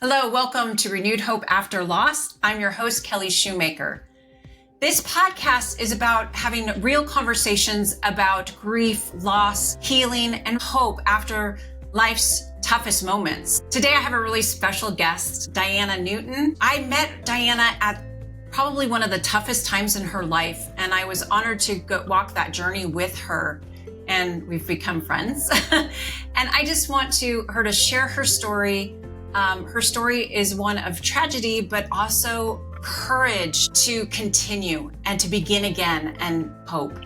Hello, welcome to Renewed Hope After Loss. I'm your host, Kelli Sheumaker. This podcast is about having real conversations about grief, loss, healing, and hope after life's toughest moments. Today, I have a really special guest, Diana Newton. I met Diana at probably one of the toughest times in her life, and I was honored to walk that journey with her, and we've become friends. And I just want her to share her story. Her story is one of tragedy, but also courage to continue and to begin again and hope.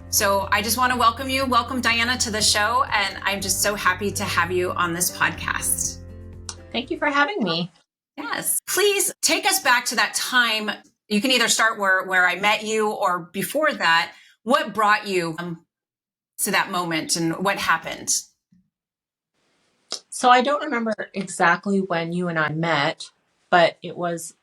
So I just want to welcome Diana to the show. And I'm just so happy to have you on this podcast. Thank you for having me. Yes. Please take us back to that time. You can either start where I met you or before that. What brought you to that moment and what happened? So I don't remember exactly when you and I met, but it was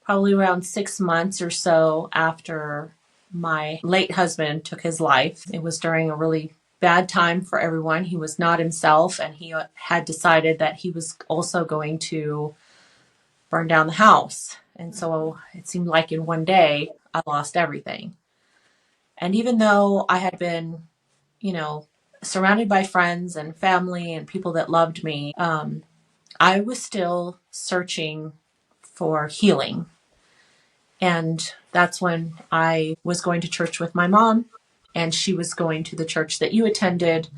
probably around 6 months or so after my late husband took his life. It was during a really bad time for everyone. He was not himself, and he had decided that he was also going to burn down the house. And so it seemed like in one day I lost everything. And even though I had been, surrounded by friends and family and people that loved me, I was still searching for healing. And that's when I was going to church with my mom, and she was going to the church that you attended,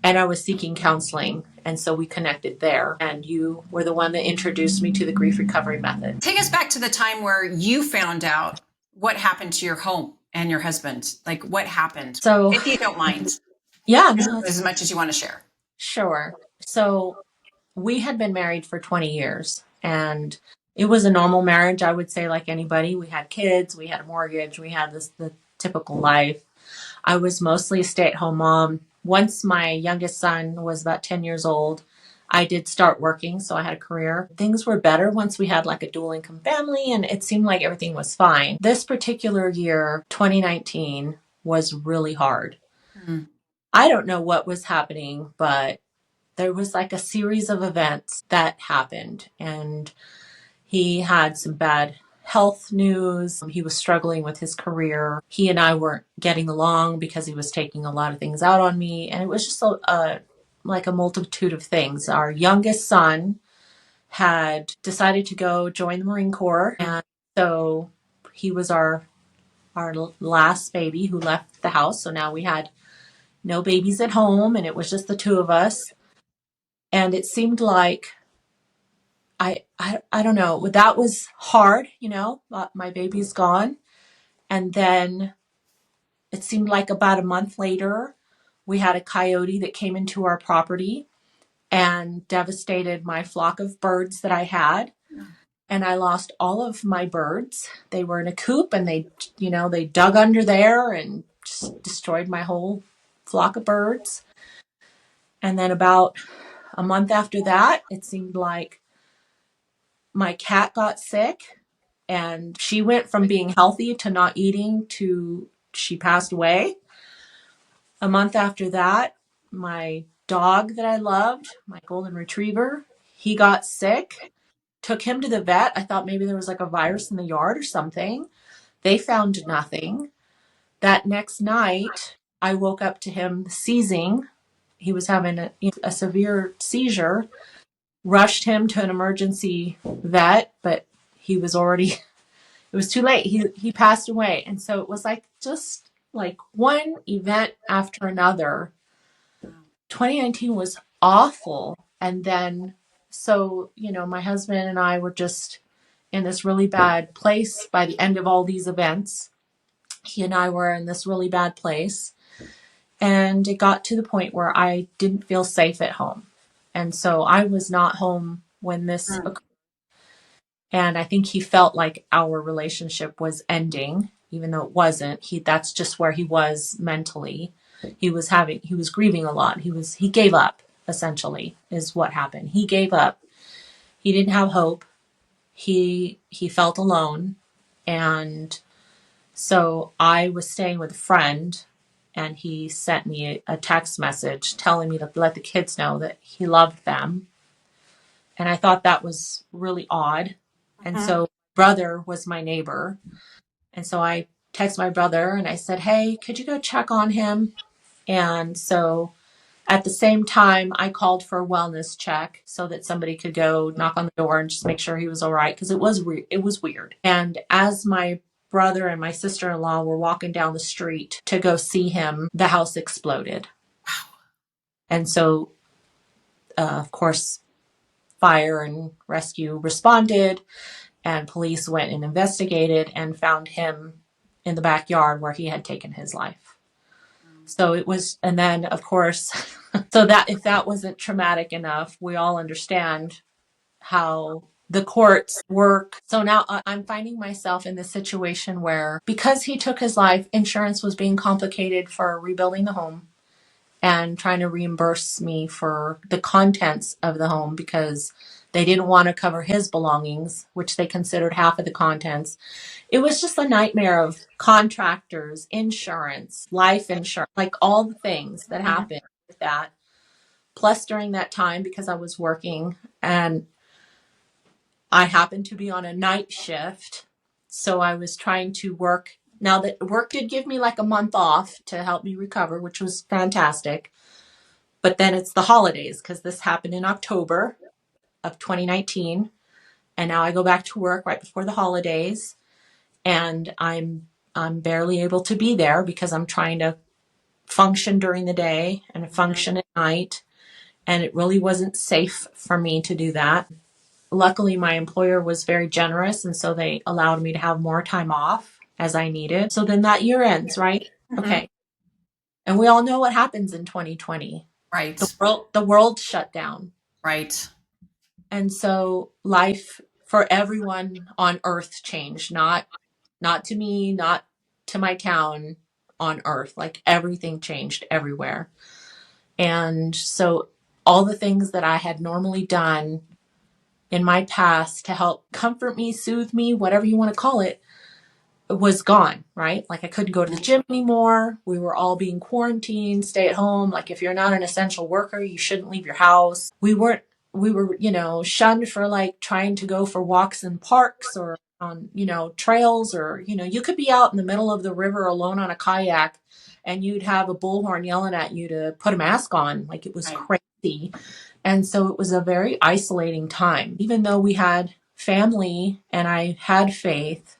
and I was seeking counseling. And so we connected there, and you were the one that introduced me to the grief recovery method. Take us back to the time where you found out what happened to your home and your husband. Like, what happened? So, if you don't mind. Yeah. As much as you want to share. Sure. So we had been married for 20 years, and it was a normal marriage, I would say, like anybody. We had kids, we had a mortgage, we had the typical life. I was mostly a stay-at-home mom. Once my youngest son was about 10 years old, I did start working, so I had a career. Things were better once we had like a dual income family, and it seemed like everything was fine. This particular year, 2019, was really hard. Mm-hmm. I don't know what was happening, but there was like a series of events that happened, and he had some bad health news. He was struggling with his career. He and I weren't getting along because he was taking a lot of things out on me, and it was just like a multitude of things. Our youngest son had decided to go join the Marine Corps, and so he was our last baby who left the house. So now we had no babies at home, and it was just the two of us. And it seemed like, I don't know, that was hard, my baby's gone. And then it seemed like about a month later, we had a coyote that came into our property and devastated my flock of birds that I had. And I lost all of my birds. They were in a coop, and they dug under there and just destroyed my whole flock of birds. And then about a month after that, it seemed like my cat got sick, and she went from being healthy to not eating to she passed away. A month after that, my dog that I loved, my golden retriever, he got sick. Took him to the vet. I thought maybe there was like a virus in the yard or something. They found nothing. That next night, I woke up to him seizing. He was having a severe seizure. Rushed him to an emergency vet, but he was already, it was too late. He passed away. And so it was like just like one event after another. 2019 was awful. And then, so, my husband and I were just in this really bad place by the end of all these events. He and I were in this really bad place. And it got to the point where I didn't feel safe at home. And so I was not home when this occurred. And I think he felt like our relationship was ending, even though it wasn't. That's just where he was mentally. He was grieving a lot. He gave up, essentially, is what happened. He gave up. He didn't have hope. He felt alone. And so I was staying with a friend, and he sent me a text message telling me to let the kids know that he loved them And I thought that was really odd. And Mhm. so brother was my neighbor. And so I texted my brother and I said, hey, could you go check on him? And so at the same time, I called for a wellness check so that somebody could go knock on the door and just make sure he was all right, because it was weird. And as my brother and my sister-in-law were walking down the street to go see him, the house exploded. And so, of course, fire and rescue responded, and police went and investigated and found him in the backyard where he had taken his life. So it was, and then of course, so that if that wasn't traumatic enough, we all understand how the courts work. So now I'm finding myself in this situation where, because he took his life, insurance was being complicated for rebuilding the home and trying to reimburse me for the contents of the home because they didn't want to cover his belongings, which they considered half of the contents. It was just a nightmare of contractors, insurance, life insurance, like all the things that Mhm. happened with that. Plus, during that time, because I was working and I happened to be on a night shift, so I was trying to work. Now, that work did give me like a month off to help me recover, which was fantastic. But then it's the holidays, because this happened in October of 2019. And now I go back to work right before the holidays, and I'm barely able to be there because I'm trying to function during the day and Mhm. function at night. And it really wasn't safe for me to do that. Luckily, my employer was very generous, and so they allowed me to have more time off as I needed. So then that year ends, right? Mhm. Okay. And we all know what happens in 2020. The Right. world shut down. Right. And so life for everyone on earth changed, not to me, not to my town, on earth. Like everything changed everywhere. And so all the things that I had normally done in my past to help comfort me, soothe me, whatever you want to call it, was gone, right? Like I couldn't go to the gym anymore. We were all being quarantined, stay at home. Like if you're not an essential worker, you shouldn't leave your house. We were, shunned for like trying to go for walks in parks or on, trails, or, you could be out in the middle of the river alone on a kayak and you'd have a bullhorn yelling at you to put a mask on. Like it was Right. crazy. And so it was a very isolating time. Even though we had family and I had faith,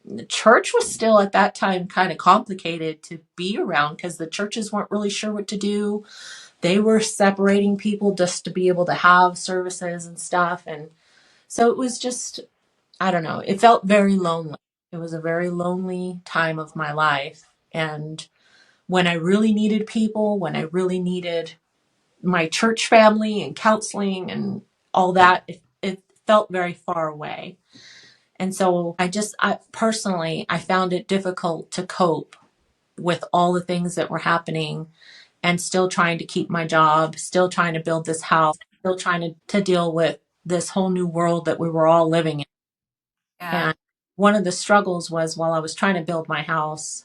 the church was still at that time kind of complicated to be around because the churches weren't really sure what to do. They were separating people just to be able to have services and stuff. And so it was just, I don't know, it felt very lonely. It was a very lonely time of my life. And when I really needed people, when I really needed my church family and counseling and all that, it felt very far away. And so I personally, I found it difficult to cope with all the things that were happening and still trying to keep my job, still trying to build this house, still trying to deal with this whole new world that we were all living in. Yeah. And one of the struggles was, while I was trying to build my house,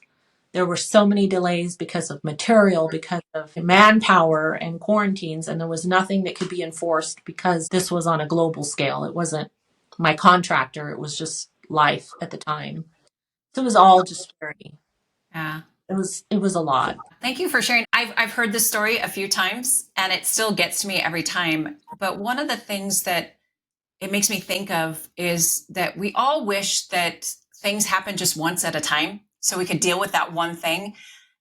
there were so many delays because of material, because of manpower and quarantines, and there was nothing that could be enforced because this was on a global scale. It wasn't my contractor, it was just life at the time. So it was all just very, Yeah. it was a lot. Thank you for sharing. I've heard this story a few times and it still gets to me every time. But one of the things that it makes me think of is that we all wish that things happen just once at a time so we could deal with that one thing.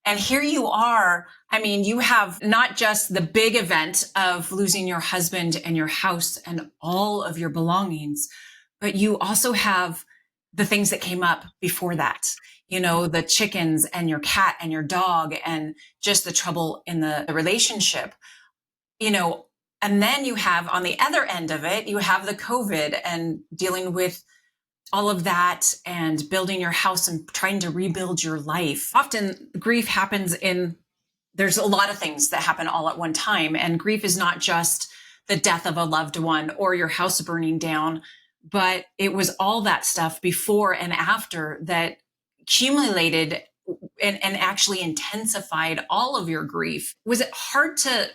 And here you are. I mean, you have not just the big event of losing your husband and your house and all of your belongings, but you also have the things that came up before that. The chickens and your cat and your dog and just the trouble in the relationship, you know, and then you have on the other end of it, you have the COVID and dealing with all of that and building your house and trying to rebuild your life. Often grief happens there's a lot of things that happen all at one time. And grief is not just the death of a loved one or your house burning down, but it was all that stuff before and after that accumulated and actually intensified all of your grief. Was it hard to,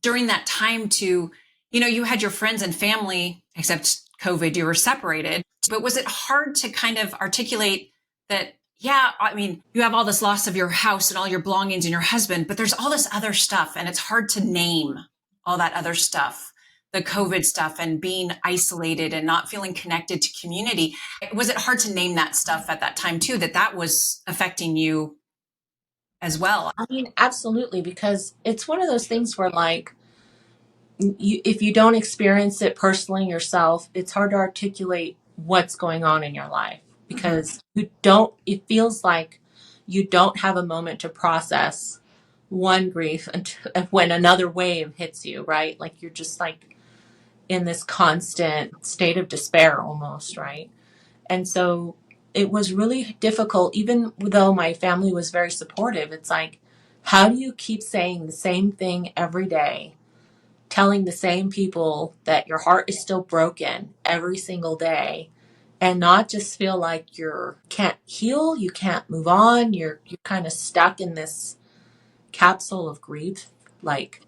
during that time, to You had your friends and family, except COVID, you were separated. But was it hard to kind of articulate that, yeah, I mean, you have all this loss of your house and all your belongings and your husband, but there's all this other stuff, and it's hard to name all that other stuff, the COVID stuff and being isolated and not feeling connected to community. Was it hard to name that stuff at that time too, that was affecting you as well? I mean, absolutely, because it's one of those things where, like, if you don't experience it personally yourself, it's hard to articulate what's going on in your life because it feels like you don't have a moment to process one grief until, when another wave hits you, right? Like you're just like in this constant state of despair almost, right? And so it was really difficult, even though my family was very supportive. It's like, how do you keep saying the same thing every day, telling the same people that your heart is still broken every single day, and not just feel like you can't heal, you can't move on, you're kind of stuck in this capsule of grief. Like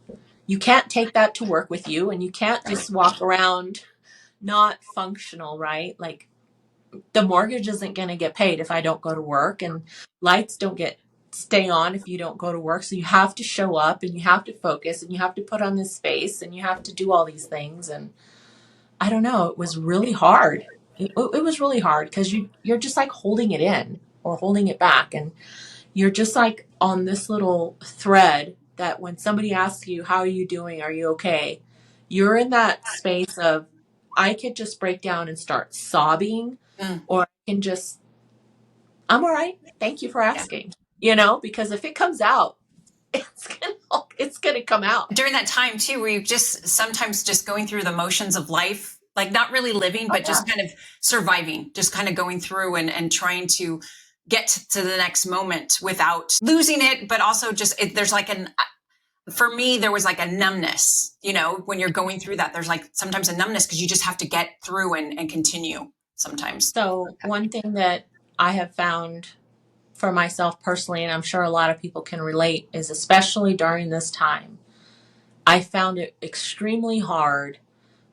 you can't take that to work with you, and you can't just walk around not functional, right? Like the mortgage isn't going to get paid if I don't go to work, and lights don't get stay on if you don't go to work. So you have to show up and you have to focus and you have to put on this face and you have to do all these things. And I don't know, it was really hard. It was really hard because you're just like holding it in or holding it back, and you're just like on this little thread that when somebody asks you, how are you doing, are you okay, you're in that space of, I could just break down and start sobbing, or I can just, I'm all right, thank you for Yeah. asking, because if it comes out, it's gonna come out. During that time too, were you just sometimes just going through the motions of life, like not really living, but just kind of surviving, just kind of going through and trying to get to the next moment without losing it, but also just there's like for me, there was like a numbness, when you're going through that, there's like sometimes a numbness because you just have to get through and continue sometimes. So one thing that I have found for myself personally, and I'm sure a lot of people can relate, is especially during this time, I found it extremely hard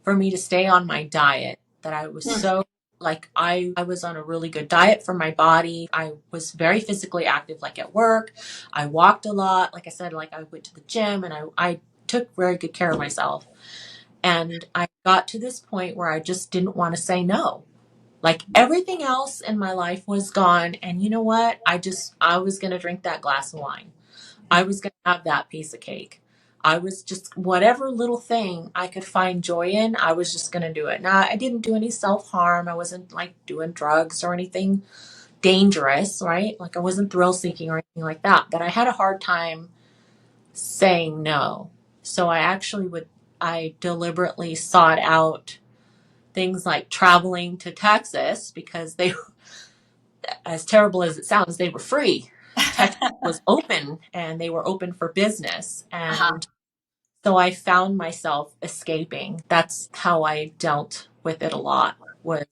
for me to stay on my diet. That I was so, like, I was on a really good diet for my body. I was very physically active, like at work. I walked a lot. Like I said, like I went to the gym and I took very good care of myself. And I got to this point where I just didn't want to say no. Like everything else in my life was gone. And you know what? I was going to drink that glass of wine. I was going to have that piece of cake. I was just, whatever little thing I could find joy in, I was just going to do it. Now, I didn't do any self-harm. I wasn't like doing drugs or anything dangerous, right? Like I wasn't thrill seeking or anything like that. But I had a hard time saying no. So I deliberately sought out things like traveling to Texas because they, as terrible as it sounds, they were free. Texas was open and they were open for business. And so I found myself escaping. That's how I dealt with it a lot, was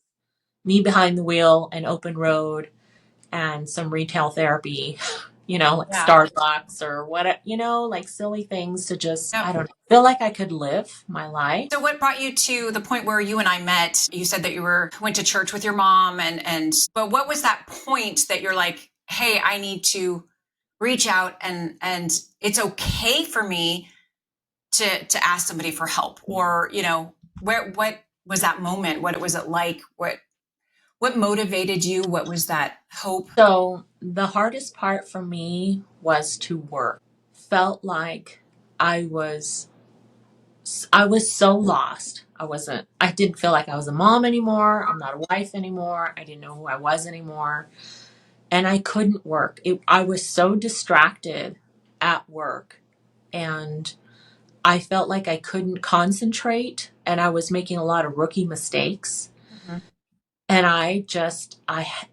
me behind the wheel, an open road, and some retail therapy, like Starbucks or what, like silly things to just, I don't know, feel like I could live my life. So what brought you to the point where you and I met? You said that you went to church with your mom but what was that point that you're like, hey, I need to reach out and it's okay for me to ask somebody for help? Or, what was that moment? What was it like? What motivated you? What was that hope? So the hardest part for me was to work. Felt like I was so lost. I didn't feel like I was a mom anymore. I'm not a wife anymore. I didn't know who I was anymore. And I couldn't work. I was so distracted at work, and I felt like I couldn't concentrate, and I was making a lot of rookie mistakes. And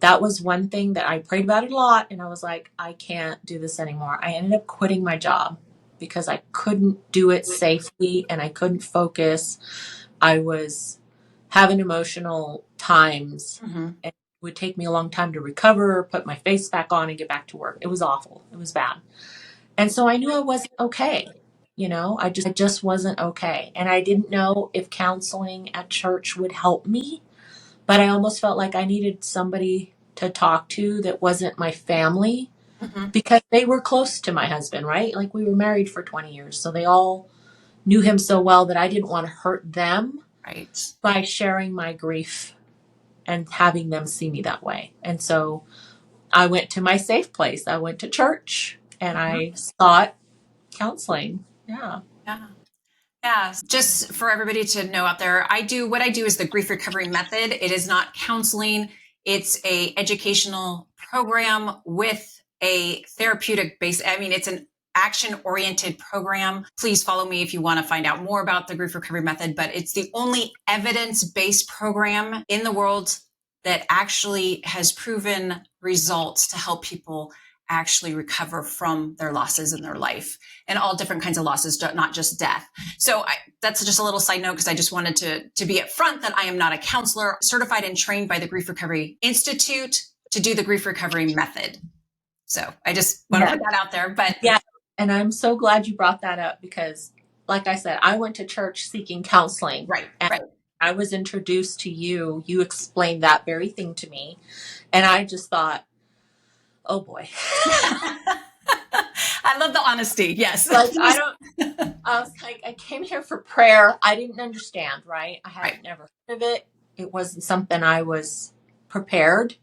that was one thing that I prayed about it a lot. And I was like, I can't do this anymore. I ended up quitting my job because I couldn't do it safely and I couldn't focus. I was having emotional times, and it would take me a long time to recover, put my face back on and get back to work. It was awful. It was bad. And so I knew I wasn't okay. I just wasn't okay. And I didn't know if counseling at church would help me, but I almost felt like I needed somebody to talk to that wasn't my family Mm-hmm. because they were close to my husband, right? Like we were married for 20 years. So they all knew him so well that I didn't want to hurt them Right. by sharing my grief and having them see me that way. And so I went to my safe place. I went to church and Mm-hmm. I sought counseling. Yeah. Yeah. Yeah, just for everybody to know out there, what I do is the grief recovery method. It is not counseling. It's a educational program with a therapeutic base. I mean, it's an action oriented program. Please follow me if you want to find out more about the grief recovery method, but it's the only evidence based program in the world that actually has proven results to help people actually recover from their losses in their life and all different kinds of losses, not just death. So that's just a little side note because I just wanted to be upfront that I am not a counselor, certified and trained by the Grief Recovery Institute to do the grief recovery method. So I just want to put that out there. But yeah, and I'm so glad you brought that up because, like I said, I went to church seeking counseling. Right. I was introduced to you. You explained that very thing to me. And I just thought, oh boy. I love the honesty. Yes. Like, I was like, I came here for prayer. I didn't understand, right? I had never heard of it. It wasn't something I was prepared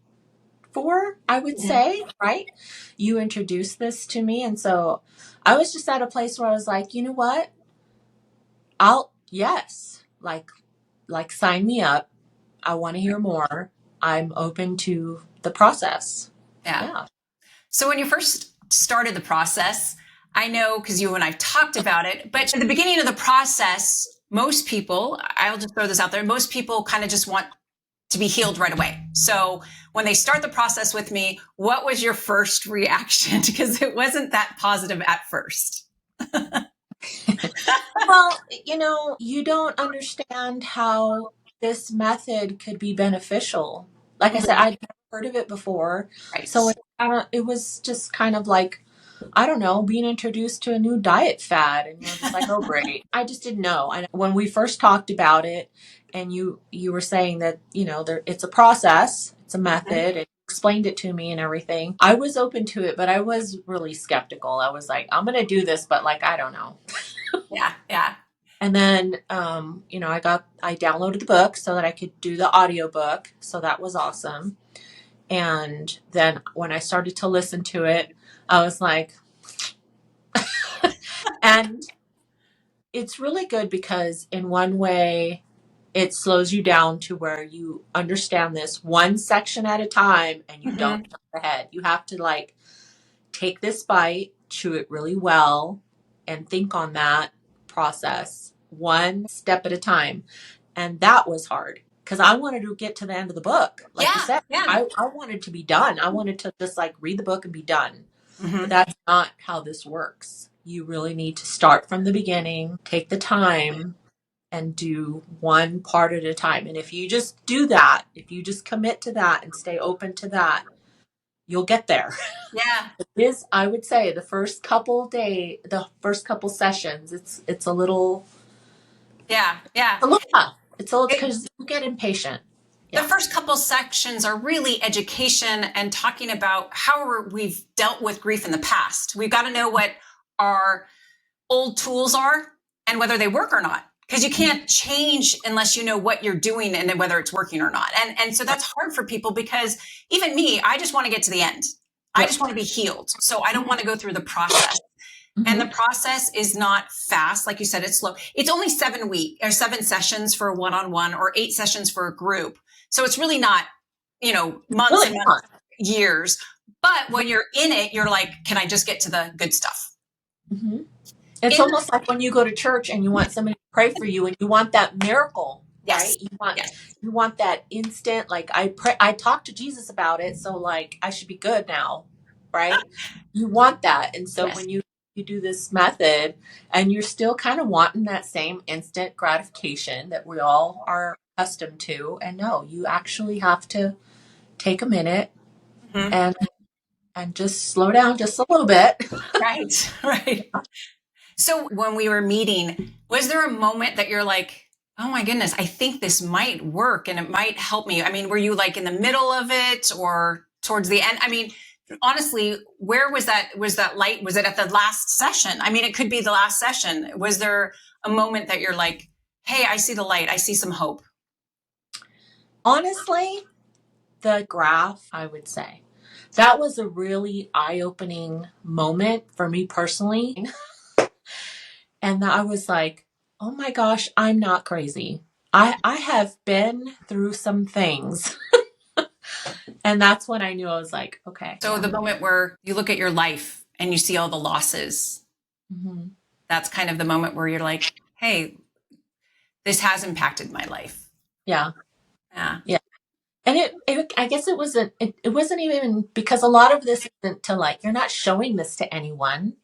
for, I would say, right? You introduced this to me. And so I was just at a place where I was like, you know what? Yes, like sign me up. I want to hear more. I'm open to the process. Yeah. So when you first started the process, I know because you and I've talked about it, but at the beginning of the process, most people, I'll just throw this out there, most people kind of just want to be healed right away. So when they start the process with me, what was your first reaction? Because it wasn't that positive at first. Well, you don't understand how this method could be beneficial. Like I said, I'd never heard of it before. Right. So it was just kind of like, I don't know, being introduced to a new diet fad. And you're just like, oh, great. I just didn't know. And when we first talked about it, and you were saying that, it's a process, it's a method, and explained it to me and everything, I was open to it, but I was really skeptical. I was like, I'm going to do this, but like, I don't know. Yeah. And then, I downloaded the book so that I could do the audiobook. So that was awesome. And then when I started to listen to it, I was like, and it's really good because in one way, it slows you down to where you understand this one section at a time and you don't jump ahead. You have to take this bite, chew it really well, and think on that process one step at a time. And that was hard because I wanted to get to the end of the book. Like you said, I wanted to be done. I wanted to just read the book and be done. But that's not how this works. You really need to start from the beginning, take the time, and do one part at a time. And if you just do that, if you just commit to that and stay open to that, you'll get there. Yeah. It is, I would say, the first couple sessions, it's a little. Yeah. A little tough. It's a little because you get impatient. The first couple sections are really education and talking about how we've dealt with grief in the past. We've got to know what our old tools are and whether they work or not. Because you can't change unless you know what you're doing and whether it's working or not. And so that's hard for people because even me, I just want to get to the end. I just want to be healed. So I don't want to go through the process. And the process is not fast. Like you said, it's slow. It's only 7 sessions for a one-on-one or 8 sessions for a group. So it's really not, months and months, years. But when you're in it, you're like, can I just get to the good stuff? Mm-hmm. It's almost like when you go to church and you want somebody to pray for you and you want that miracle, right? You want that instant, I talked to Jesus about it. So I should be good now, right? You want that. And so when you do this method and you're still kind of wanting that same instant gratification that we all are accustomed to. And no, you actually have to take a minute and just slow down just a little bit. Right. So when we were meeting, was there a moment that you're like, oh my goodness, I think this might work and it might help me? I mean, were you like in the middle of it or towards the end? I mean, honestly, where was that light? Was it at the last session? I mean, it could be the last session. Was there a moment that you're like, hey, I see the light. I see some hope? Honestly, the graph, I would say. That was a really eye-opening moment for me personally. And I was like, oh my gosh, I'm not crazy. I have been through some things. And that's when I knew I was like, okay. So the moment where you look at your life and you see all the losses, that's kind of the moment where you're like, hey, this has impacted my life. Yeah. Yeah. Yeah. And I guess it wasn't even because a lot of this isn't to like, you're not showing this to anyone,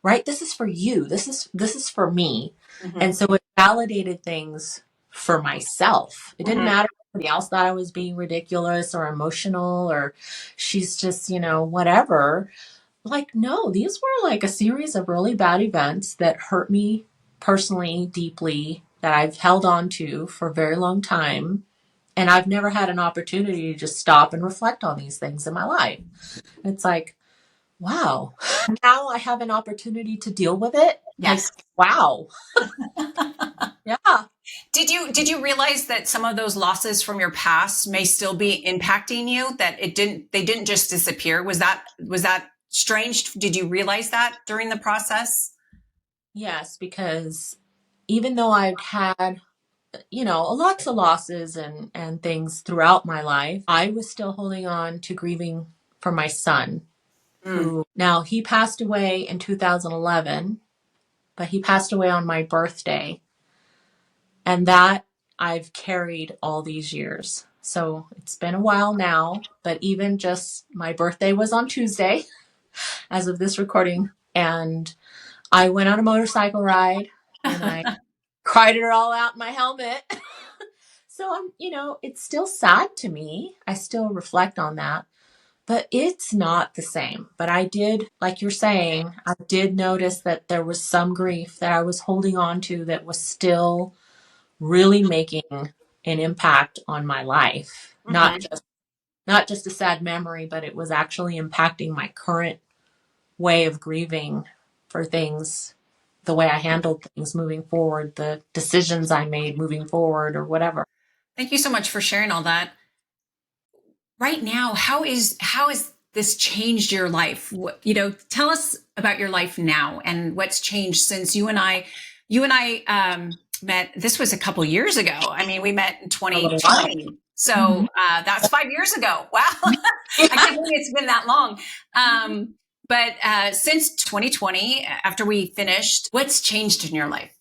right? This is for you. This is for me. Mm-hmm. And so it validated things for myself. It didn't matter if anybody else thought I was being ridiculous or emotional or she's just, whatever. Like, no, these were like a series of really bad events that hurt me personally, deeply, that I've held on to for a very long time. And I've never had an opportunity to just stop and reflect on these things in my life. It's like, wow, now I have an opportunity to deal with it. Yes. Like, wow. Yeah. Did you realize that some of those losses from your past may still be impacting you? That they didn't just disappear? Was that strange? Did you realize that during the process? Yes, because even though I've had lots of losses and things throughout my life, I was still holding on to grieving for my son, who now he passed away in 2011, but he passed away on my birthday. And that I've carried all these years. So it's been a while now, but even just my birthday was on Tuesday as of this recording. And I went on a motorcycle ride and I cried it all out in my helmet. So it's still sad to me. I still reflect on that, but it's not the same. But I did, like you're saying, I did notice that there was some grief that I was holding on to that was still really making an impact on my life. Not just a sad memory, but it was actually impacting my current way of grieving for things, the way I handled things moving forward, the decisions I made moving forward or whatever. Thank you so much for sharing all that. Right now, how is this changed your life? Tell us about your life now and what's changed since you and I met. This was a couple years ago. I mean, we met in 2020. So that's 5 years ago. Wow. I can't believe it's been that long. But since 2020, after we finished, what's changed in your life?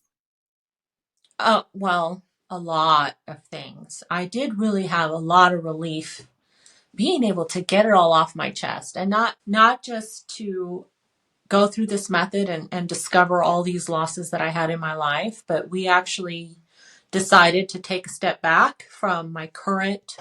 Well, a lot of things. I did really have a lot of relief being able to get it all off my chest and not just to go through this method and discover all these losses that I had in my life, but we actually decided to take a step back from my current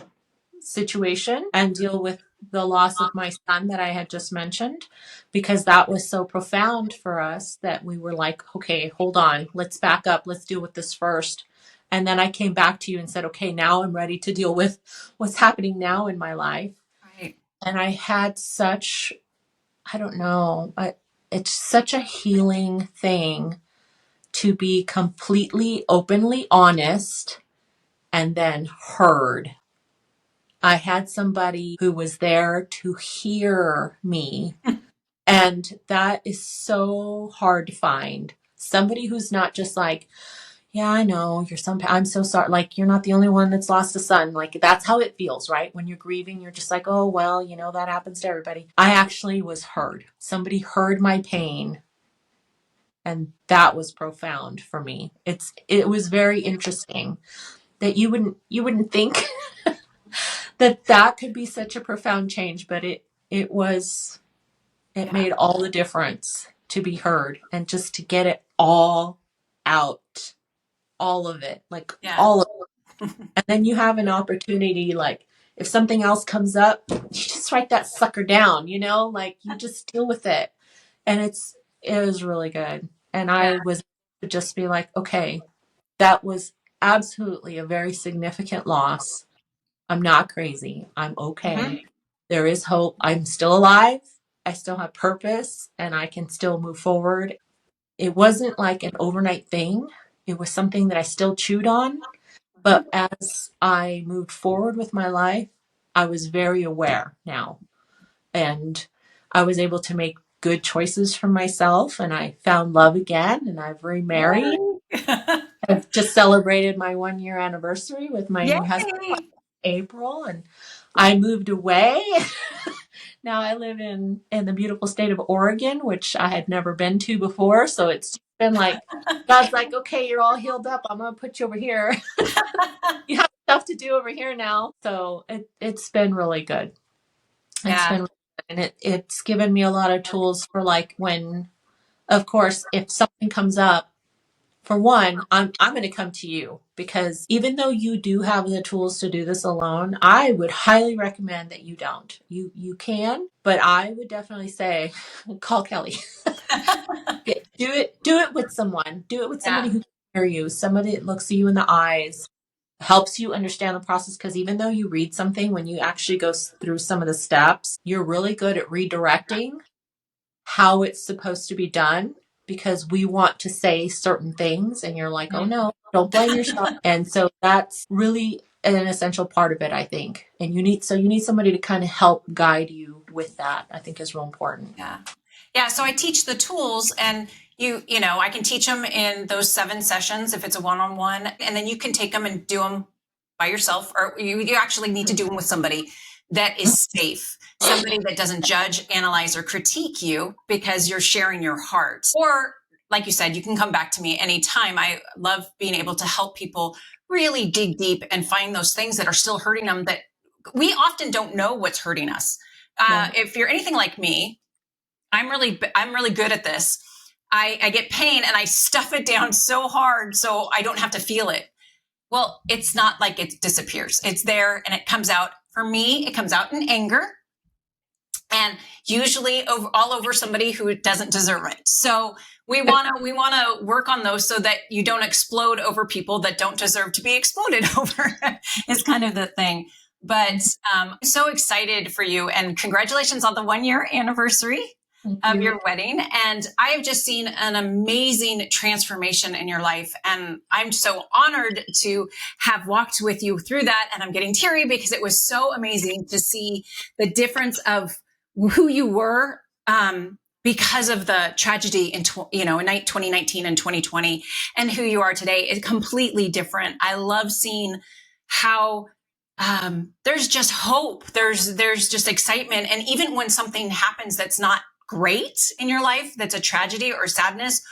situation and deal with the loss of my son that I had just mentioned, because that was so profound for us that we were like, okay, hold on, let's back up, let's deal with this first. And then I came back to you and said, okay, now I'm ready to deal with what's happening now in my life. Right. And I had such, I don't know, it's such a healing thing to be completely openly honest and then heard. I had somebody who was there to hear me. And that is so hard to find. Somebody who's not just like, yeah, I know I'm so sorry. Like, you're not the only one that's lost a son. Like, that's how it feels, right? When you're grieving, you're just like, oh, well, that happens to everybody. I actually was heard. Somebody heard my pain. And that was profound for me. It was very interesting that you wouldn't think that could be such a profound change, but it made all the difference to be heard and just to get it all out, all of it, all of it. And then you have an opportunity, like if something else comes up, you just write that sucker down, like you just deal with it. And it was really good. And I was to just be like, okay, that was absolutely a very significant loss. I'm not crazy. I'm okay. Hmm. There is hope. I'm still alive. I still have purpose and I can still move forward. It wasn't like an overnight thing. It was something that I still chewed on. But as I moved forward with my life, I was very aware now. And I was able to make good choices for myself. And I found love again. And I've remarried. Yay. I've just celebrated my 1 year anniversary with my new husband in Yay. April. And I moved away. Now I live in the beautiful state of Oregon, which I had never been to before. So it's been like, God's like, okay, you're all healed up. I'm going to put you over here. You have stuff to do over here now. So it's been really good. It's Yeah. been really good. And it's given me a lot of tools for like when, of course, if something comes up, for one, I'm going to come to you because even though you do have the tools to do this alone, I would highly recommend that you don't. You can, but I would definitely say call Kelli. Do it with someone. Do it with somebody Yeah. who can hear you, somebody that looks at you in the eyes, helps you understand the process because even though you read something, when you actually go through some of the steps, you're really good at redirecting how it's supposed to be done because we want to say certain things and you're like, oh no, don't blame yourself. And so that's really an essential part of it, I think. And you need somebody to kind of help guide you with that, I think is real important. Yeah. Yeah. So I teach the tools and I can teach them in those 7 sessions if it's a one-on-one, and then you can take them and do them by yourself, or you actually need to do them with somebody that is safe, somebody that doesn't judge, analyze, or critique you because you're sharing your heart. Or like you said, you can come back to me anytime. I love being able to help people really dig deep and find those things that are still hurting them that we often don't know what's hurting us. Right. If you're anything like me, I'm really good at this. I get pain and I stuff it down so hard so I don't have to feel it. Well, it's not like it disappears. It's there and it comes out. For me, it comes out in anger and usually all over somebody who doesn't deserve it. So we want to work on those so that you don't explode over people that don't deserve to be exploded over is kind of the thing. But I'm so excited for you and congratulations on the 1 year anniversary of your wedding. And I have just seen an amazing transformation in your life. And I'm so honored to have walked with you through that. And I'm getting teary because it was so amazing to see the difference of who you were, because of the tragedy in 2019 and 2020, and who you are today is completely different. I love seeing how there's just hope. There's just excitement. And even when something happens that's not great in your life, that's a tragedy or sadness,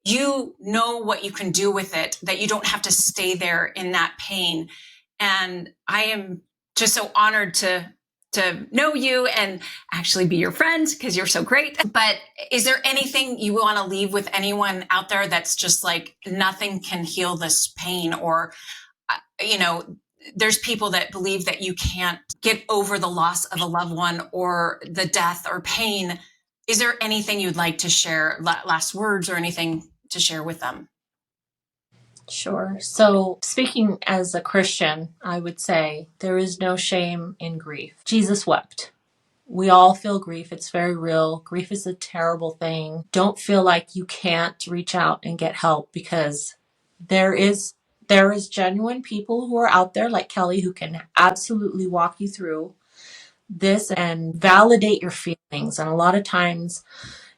you know what you can do with it, that you don't have to stay there in that pain. And I am just so honored to know you and actually be your friend because you're so great. But is there anything you want to leave with anyone out there that's just like nothing can heal this pain, or there's people that believe that you can't get over the loss of a loved one or the death or pain. Is there anything you'd like to share, last words or anything to share with them? Sure. So, speaking as a Christian, I would say there is no shame in grief. Jesus wept. We all feel grief. It's very real. Grief is a terrible thing. Don't feel like you can't reach out and get help because there is genuine people who are out there like Kelli who can absolutely walk you through this and validate your feelings. And a lot of times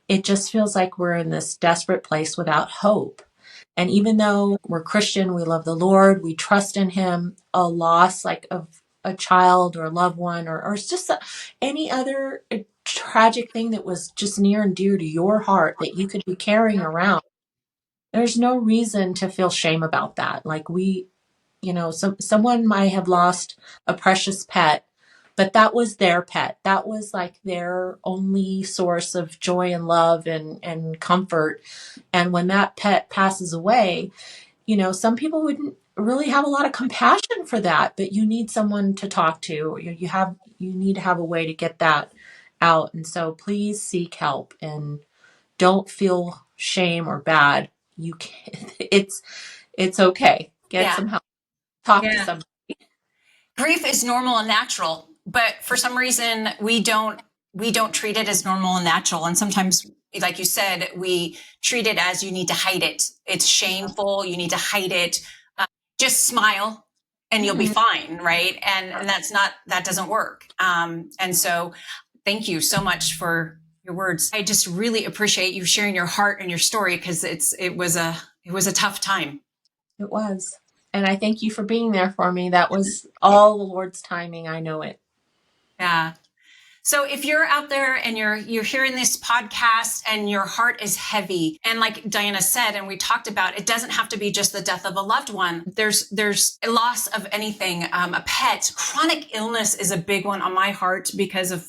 it just feels like we're in this desperate place without hope. And even though we're Christian, we love the Lord, we trust in Him, a loss like of a child or a loved one or it's just any other tragic thing that was just near and dear to your heart that you could be carrying around. There's no reason to feel shame about that. Like someone might have lost a precious pet, but that was their pet. That was like their only source of joy and love and comfort. And when that pet passes away, some people wouldn't really have a lot of compassion for that, but you need someone to talk to. You need to have a way to get that out. And so please seek help and don't feel shame or bad, you can, it's okay. Get Yeah. some help. Talk to Yeah. somebody. Grief is normal and natural, but for some reason we don't treat it as normal and natural. And sometimes, like you said, we treat it as you need to hide it. It's shameful. You need to hide it. Just smile and you'll be Mhm. fine. Right. And that doesn't work. And so thank you so much for your words. I just really appreciate you sharing your heart and your story, because it was a tough time. It was. And I thank you for being there for me. That was all the Lord's timing. I know it. Yeah. So if you're out there and you're hearing this podcast and your heart is heavy, and like Diana said, and we talked about, it doesn't have to be just the death of a loved one. There's a loss of anything, a pet. Chronic illness is a big one on my heart because of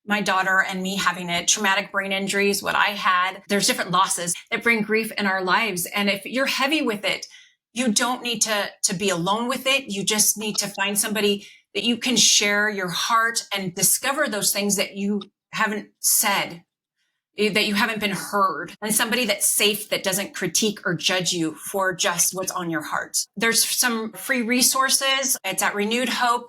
my daughter and me having it. Traumatic brain injuries, what I had. There's different losses that bring grief in our lives. And if you're heavy with it, you don't need to be alone with it. You just need to find somebody that you can share your heart and discover those things that you haven't said, that you haven't been heard, and somebody that's safe, that doesn't critique or judge you for just what's on your heart. There's some free resources. It's at Renewed Hope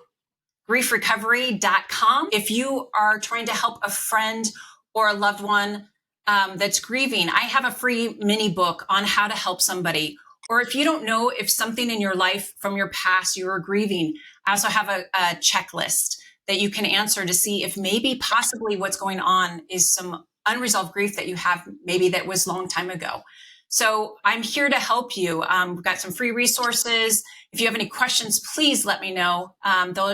griefrecovery.com. If you are trying to help a friend or a loved one that's grieving, I have a free mini book on how to help somebody. Or if you don't know if something in your life from your past you were grieving, I also have a checklist that you can answer to see if maybe possibly what's going on is some unresolved grief that you have, maybe that was a long time ago. So I'm here to help you. We've got some free resources. If you have any questions, please let me know.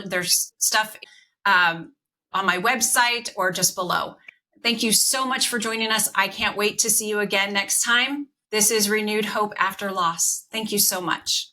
There's stuff on my website or just below. Thank you so much for joining us. I can't wait to see you again next time. This is Renewed Hope After Loss. Thank you so much.